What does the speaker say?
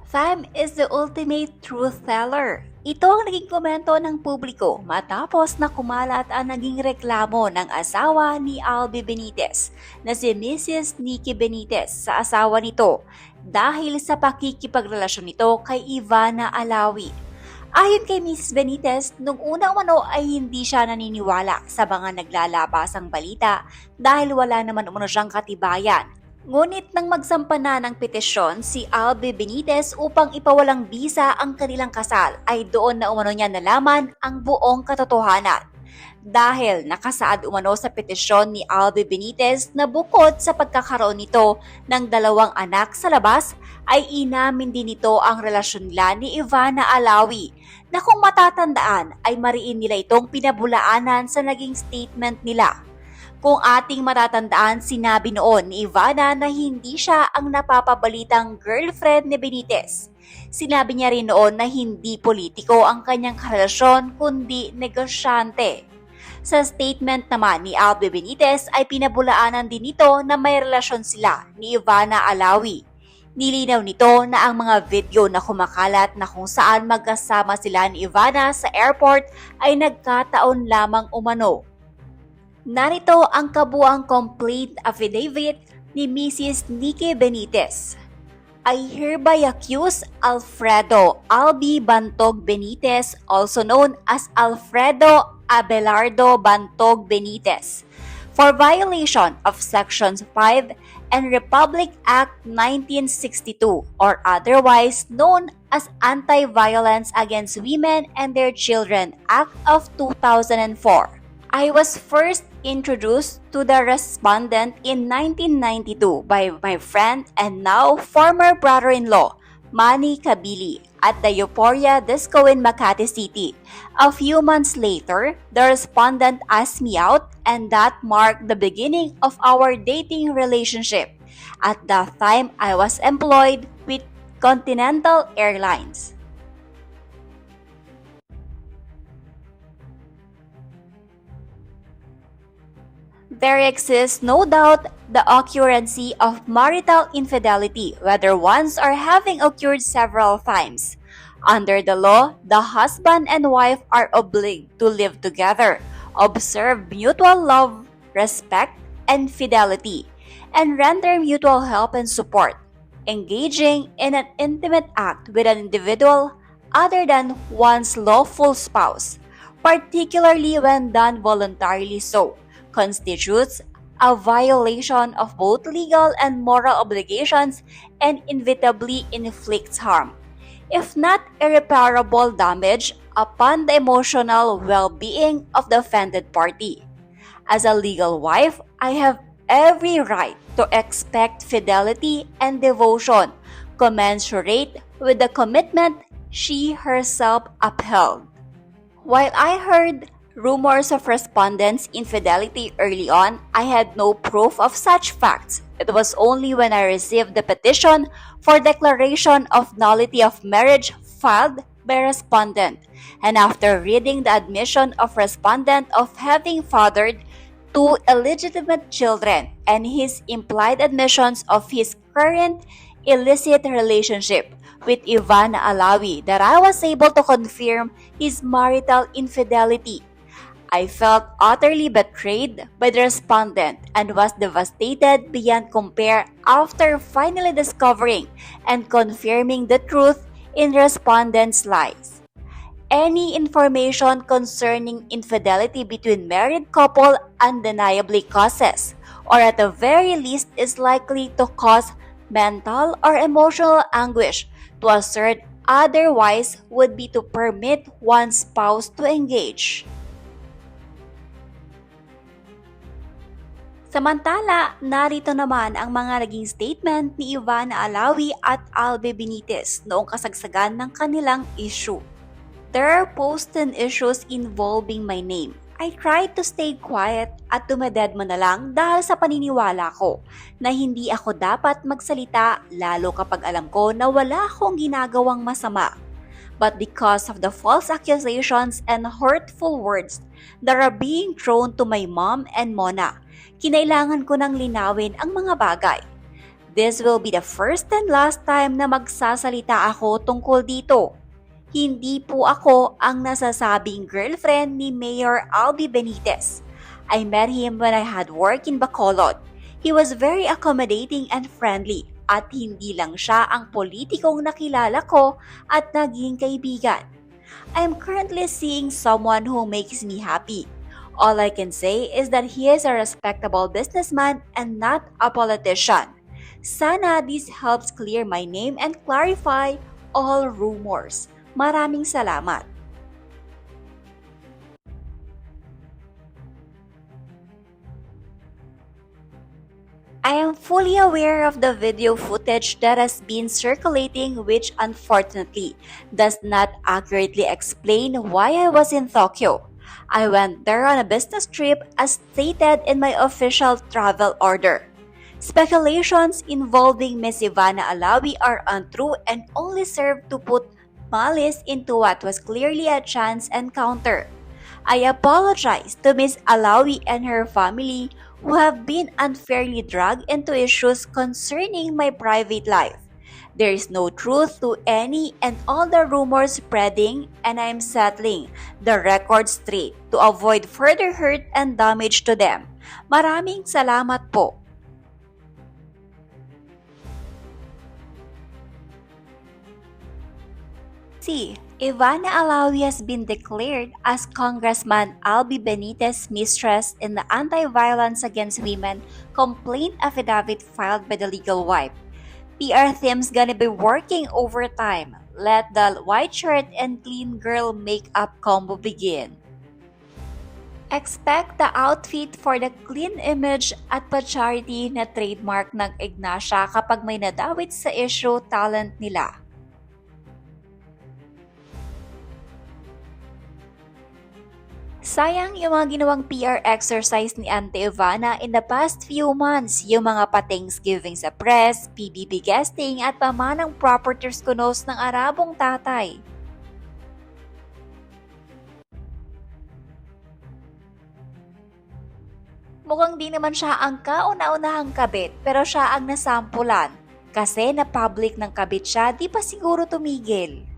Fam is the ultimate truth teller. Ito ang naging komento ng publiko matapos na kumalat ang naging reklamo ng asawa ni Albi Benitez na si Mrs. Nikki Benitez sa asawa nito dahil sa pakikipagrelasyon nito kay Ivana Alawi. Ayon kay Mrs. Benitez, nung unang umano ay hindi siya naniniwala sa mga naglalabasang balita dahil wala naman umano siyang katibayan. Ngunit nang magsampa na ng petisyon si Albi Benitez upang ipawalang bisa ang kanilang kasal ay doon na umano niya nalaman ang buong katotohanan. Dahil nakasaad umano sa petisyon ni Albi Benitez na bukod sa pagkakaroon nito ng 2 anak sa labas, ay inamin din nito ang relasyon nila ni Ivana Alawi na kung matatandaan ay mariin nila itong pinabulaanan sa naging statement nila. Kung ating matatandaan, sinabi noon ni Ivana na hindi siya ang napapabalitang girlfriend ni Benitez. Sinabi niya rin noon na hindi politiko ang kanyang karelasyon kundi negosyante. Sa statement naman ni Albi Benitez ay pinabulaanan din nito na may relasyon sila ni Ivana Alawi. Nilinaw nito na ang mga video na kumakalat na kung saan magkasama sila ni Ivana sa airport ay nagkataon lamang umano. Narito ang kabuuang complaint affidavit ni Mrs. Nikki Benitez. I hereby accuse Alfredo Albi Bantog Benitez, also known as Alfredo Abelardo Bantog Benitez, for violation of Sections 5 and Republic Act 1962, or otherwise known as Anti-Violence Against Women and Their Children Act of 2004. I was first introduced to the respondent in 1992 by my friend and now former brother-in-law, Manny Kabili, at the Euphoria Disco in Makati City. A few months later, the respondent asked me out and that marked the beginning of our dating relationship. At that time, I was employed with Continental Airlines. There exists no doubt the occurrence of marital infidelity, whether once or having occurred several times. Under the law, the husband and wife are obliged to live together, observe mutual love, respect, and fidelity, and render mutual help and support, engaging in an intimate act with an individual other than one's lawful spouse, particularly when done voluntarily so, constitutes a violation of both legal and moral obligations and inevitably inflicts harm, if not irreparable damage, upon the emotional well-being of the offended party. As a legal wife, I have every right to expect fidelity and devotion commensurate with the commitment she herself upheld. While I heard rumors of respondents' infidelity early on, I had no proof of such facts. It was only when I received the petition for declaration of nullity of marriage filed by respondent, and after reading the admission of respondent of having fathered 2 illegitimate children and his implied admissions of his current illicit relationship with Ivana Alawi, that I was able to confirm his marital infidelity. I felt utterly betrayed by the respondent and was devastated beyond compare after finally discovering and confirming the truth in respondent's lies. Any information concerning infidelity between married couple undeniably causes, or at the very least is likely to cause mental or emotional anguish. To assert otherwise would be to permit one's spouse to engage. Samantala, narito naman ang mga naging statement ni Ivana Alawi at Albi Benitez noong kasagsagan ng kanilang issue. There are posts and issues involving my name. I tried to stay quiet at dumededma na lang dahil sa paniniwala ko na hindi ako dapat magsalita lalo kapag alam ko na wala akong ginagawang masama. But because of the false accusations and hurtful words that are being thrown to my mom and Mona, kinailangan ko nang linawin ang mga bagay. This will be the first and last time na magsasalita ako tungkol dito. Hindi po ako ang nasasabing girlfriend ni Mayor Albi Benitez. I met him when I had work in Bacolod. He was very accommodating and friendly at hindi lang siya ang politikong nakilala ko at naging kaibigan. I am currently seeing someone who makes me happy. All I can say is that he is a respectable businessman and not a politician. Sana this helps clear my name and clarify all rumors. Maraming salamat. I am fully aware of the video footage that has been circulating which unfortunately does not accurately explain why I was in Tokyo. I went there on a business trip as stated in my official travel order. Speculations involving Ms. Ivana Alawi are untrue and only serve to put malice into what was clearly a chance encounter. I apologize to Ms. Alawi and her family who have been unfairly dragged into issues concerning my private life. There is no truth to any and all the rumors spreading, and I am settling the record straight to avoid further hurt and damage to them. Maraming salamat po. C. Ivana Alawi has been declared as Congressman Albi Benitez's mistress in the Anti-Violence Against Women complaint affidavit filed by the legal wife. PR team's gonna be working overtime. Let the white shirt and clean girl makeup combo begin. Expect the outfit for the clean image at pa-charity na trademark ng Ignacia kapag may nadawit sa issue talent nila. Sayang yung mga ginawang PR exercise ni Auntie Ivana in the past few months, yung mga pa-Thanksgiving sa press, PBB guesting at pamanang properties kunos ng Arabong tatay. Mukhang di naman siya ang kauna-unahang kabit pero siya ang nasampulan. Kasi na public ng kabit siya, di pa siguro tumigil.